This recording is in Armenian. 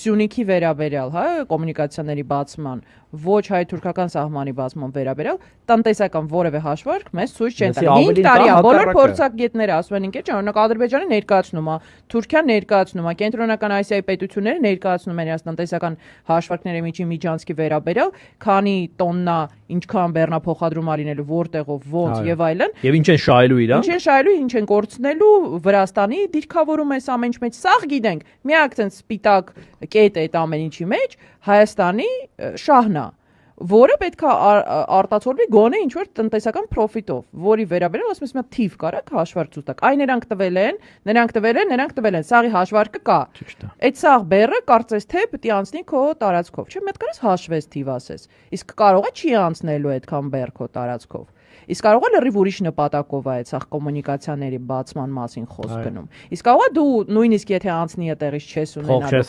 Սյունիքի վերաբերյալ, հա, կոմունիկացիաների բացման, ոչ հայ-թուրքական սահմանի բացման վերաբերյալ տնտեսական որևէ հաշվարկ մեզ ցույց չեն տալի։ 5 տարի է բոլոր փորձագետները ասում են ինչ, օրինակ Ադրբեջանը ներկայացնում է, Թուրքիան ներկայացնում է, Կենտրոնական Ասիայի պետությունները ներկայացնում են իրենց տնտեսական հաշվարկների միջին միջանցքի վերաբերյալ, քանի տոննա ինչքան բեռնափոխադրում ա լինելու, որտեղով, ոնց եւ այլն։ Եվ ինչ են շահելու իրան։ Ինչ են շահելու, ինչ են կորցնելու, Վրաստանի դիրքավորում է ամեն ինչ մեջ, սաղ գիտենք։ Միակ տենց սպիտակ կետ է այդ ամեն ինչի մեջ Հայաստանի շահն է, որը պետք է արտացոլվի գոնե ինչ-որ տնտեսական պրոֆիտով, որի վերաբերյալ ասում եմ, թիվ կարակ հաշվարկ ցույց տակ։ Այն նրանք տվել են, սաղի հաշվարկը կա։ Այդ սաղ բեռը կարծես թե պետք է անցնի քո տարածքով, չէ՞, մեկ կարես հաշվես թիվ ասես։ Իսկ կարող է չի անցնելու այդքան բեռ քո տարածքով։ Իսկ կարող է լրիվ ուրիշ նպատակով է այդ կոմունիկացիաների բացման մասին խոսք գնում։ Իսկ կարող է դու նույնիսկ եթե անցնի այդտեղից չես ունենալու